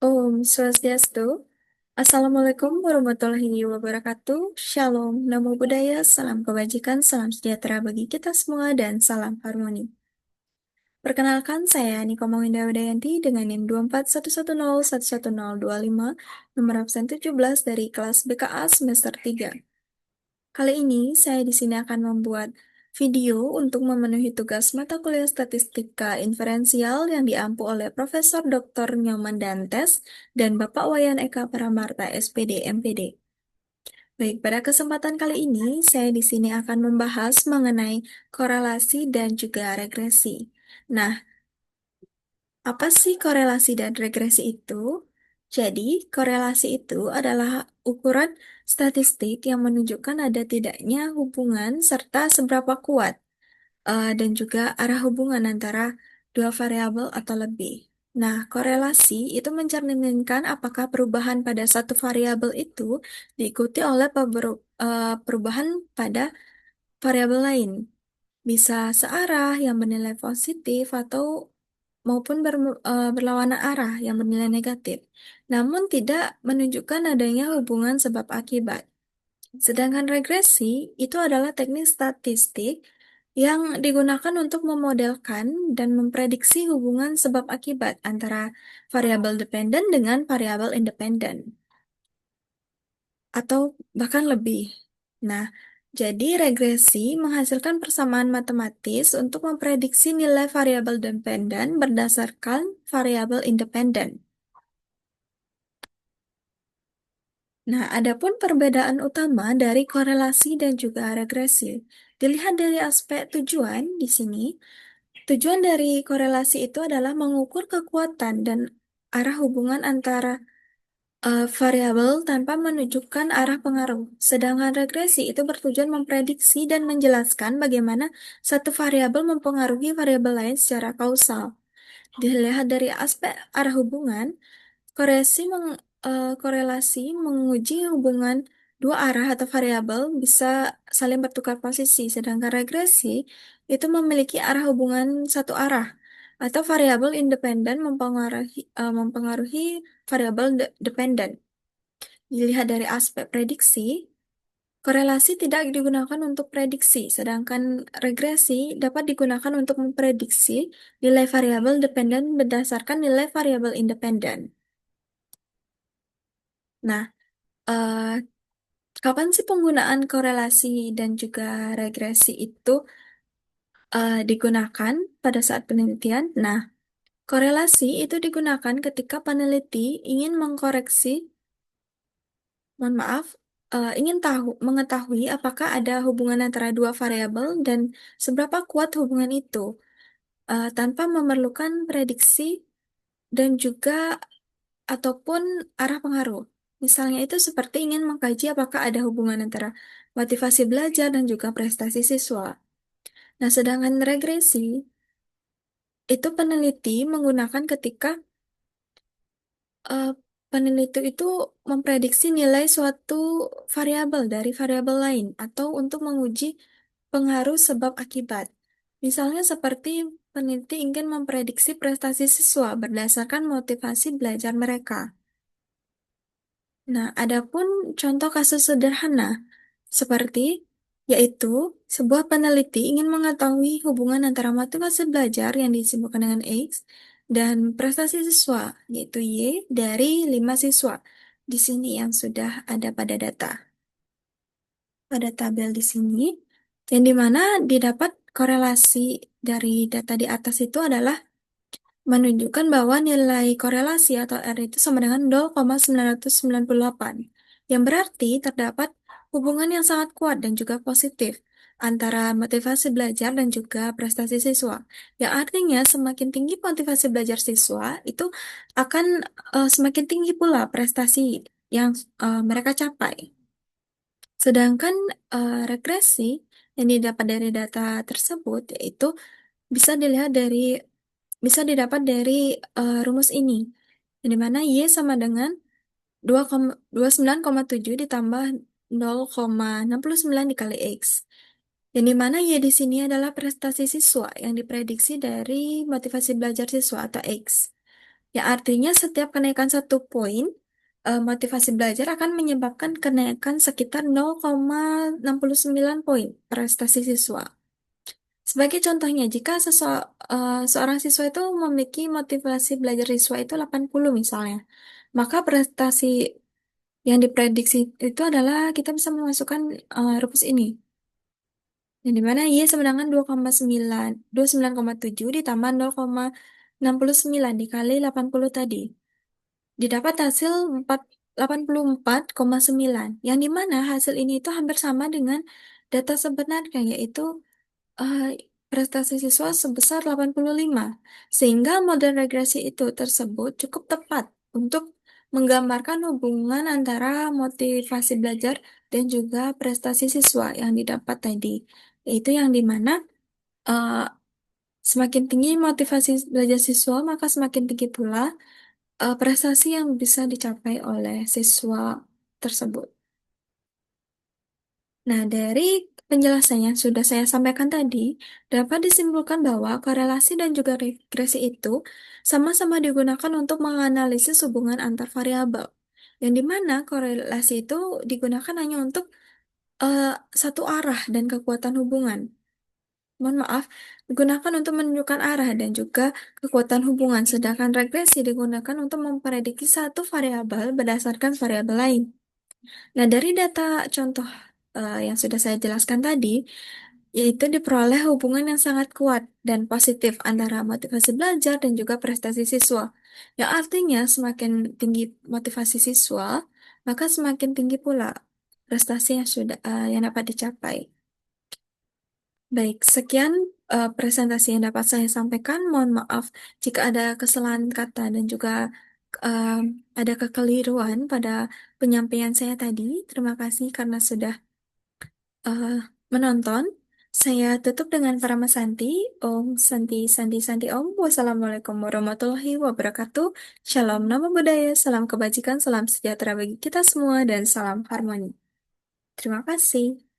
Om Swastiastu. Assalamualaikum warahmatullahi wabarakatuh. Shalom, namo buddhaya, salam kebajikan, salam sejahtera bagi kita semua, dan salam harmoni. Perkenalkan, saya Niko Mawinda Udayanti dengan NIM 24110111025, nomor absen 17 dari kelas BKA semester 3. Kali ini, saya di sini akan membuat video untuk memenuhi tugas mata kuliah statistika inferensial yang diampu oleh Profesor Dr. Nyoman Dantes dan Bapak Wayan Eka Paramarta, SPD, MPD. Baik, pada kesempatan kali ini, saya di sini akan membahas mengenai korelasi dan juga regresi. Nah, apa sih korelasi dan regresi itu? Jadi, korelasi itu adalah ukuran statistik yang menunjukkan ada tidaknya hubungan serta seberapa kuat dan juga arah hubungan antara dua variabel atau lebih. Nah, korelasi itu mencerminkan apakah perubahan pada satu variabel itu diikuti oleh perubahan pada variabel lain. Bisa searah yang bernilai positif atau maupun berlawanan arah yang bernilai negatif, namun tidak menunjukkan adanya hubungan sebab akibat. Sedangkan regresi itu adalah teknik statistik yang digunakan untuk memodelkan dan memprediksi hubungan sebab akibat antara variabel dependen dengan variabel independen, atau bahkan lebih. Nah, jadi regresi menghasilkan persamaan matematis untuk memprediksi nilai variabel dependen berdasarkan variabel independen. Nah, adapun perbedaan utama dari korelasi dan juga regresi, dilihat dari aspek tujuan di sini. Tujuan dari korelasi itu adalah mengukur kekuatan dan arah hubungan antara variabel tanpa menunjukkan arah pengaruh. Sedangkan regresi itu bertujuan memprediksi dan menjelaskan bagaimana satu variabel mempengaruhi variabel lain secara kausal. Dilihat dari aspek arah hubungan, korelasi menguji hubungan dua arah atau variabel bisa saling bertukar posisi, sedangkan regresi itu memiliki arah hubungan satu arah atau variabel independen mempengaruhi variabel dependen. Dilihat dari aspek prediksi, korelasi tidak digunakan untuk prediksi, sedangkan regresi dapat digunakan untuk memprediksi nilai variabel dependen berdasarkan nilai variabel independen. Nah, eh, kapan sih penggunaan korelasi dan juga regresi itu digunakan pada saat penelitian? Nah, korelasi itu digunakan ketika peneliti ingin mengkoreksi, mohon maaf, mengetahui apakah ada hubungan antara dua variabel dan seberapa kuat hubungan itu, tanpa memerlukan prediksi dan juga ataupun arah pengaruh. Misalnya itu seperti ingin mengkaji apakah ada hubungan antara motivasi belajar dan juga prestasi siswa. Nah, sedangkan regresi itu peneliti menggunakan ketika eh, peneliti itu memprediksi nilai suatu variabel dari variabel lain atau untuk menguji pengaruh sebab akibat. Misalnya seperti peneliti ingin memprediksi prestasi siswa berdasarkan motivasi belajar mereka. Nah, adapun contoh kasus sederhana seperti yaitu sebuah peneliti ingin mengetahui hubungan antara motivasi belajar yang disebutkan dengan X dan prestasi siswa, yaitu Y dari 5 siswa. Di sini yang sudah ada pada tabel di sini, yang dimana didapat korelasi dari data di atas itu adalah menunjukkan bahwa nilai korelasi atau R itu sama dengan 0,998, yang berarti terdapat hubungan yang sangat kuat dan juga positif antara motivasi belajar dan juga prestasi siswa. Yang artinya semakin tinggi motivasi belajar siswa, itu akan semakin tinggi pula prestasi yang mereka capai. Sedangkan regresi yang didapat dari data tersebut yaitu bisa dilihat dari bisa didapat dari rumus ini, di mana Y sama dengan 29,7 ditambah 0,69 dikali X. Yang di mana Y di sini adalah prestasi siswa yang diprediksi dari motivasi belajar siswa atau X. Ya artinya setiap kenaikan 1 poin, motivasi belajar akan menyebabkan kenaikan sekitar 0,69 poin prestasi siswa. Sebagai contohnya, jika seorang siswa itu memiliki motivasi belajar siswa itu 80 misalnya, maka prestasi yang diprediksi itu adalah kita bisa memasukkan rumus ini. Yang dimana Y sama dengan 2,9, 29,7 ditambah 0,69 dikali 80 tadi. Didapat hasil 84,9. Yang dimana hasil ini itu hampir sama dengan data sebenarnya, yaitu eh, prestasi siswa sebesar 85. Sehingga model regresi itu tersebut cukup tepat untuk menggambarkan hubungan antara motivasi belajar dan juga prestasi siswa yang didapat tadi. Yaitu yang dimana eh, semakin tinggi motivasi belajar siswa, maka semakin tinggi pula prestasi yang bisa dicapai oleh siswa tersebut. Nah, dari penjelasan yang sudah saya sampaikan tadi, dapat disimpulkan bahwa korelasi dan juga regresi itu sama-sama digunakan untuk menganalisis hubungan antar variabel. Yang dimana korelasi itu digunakan hanya untuk eh, satu arah dan kekuatan hubungan. Mohon maaf, digunakan untuk menunjukkan arah dan juga kekuatan hubungan, sedangkan regresi digunakan untuk memprediksi satu variabel berdasarkan variabel lain. Nah, dari data contoh yang sudah saya jelaskan tadi, yaitu diperoleh hubungan yang sangat kuat dan positif antara motivasi belajar dan juga prestasi siswa. Yang artinya semakin tinggi motivasi siswa, maka semakin tinggi pula prestasi yang dapat dicapai. Baik, sekian presentasi yang dapat saya sampaikan. Mohon maaf jika ada kesalahan kata dan juga eh, ada kekeliruan pada penyampaian saya tadi. Terima kasih karena sudah eh, menonton. Saya tutup dengan Parama Santi. Om Santi Santi Santi Om. Wassalamualaikum warahmatullahi wabarakatuh. Shalom, nama budaya, salam kebajikan, salam sejahtera bagi kita semua, dan salam harmoni. Terima kasih.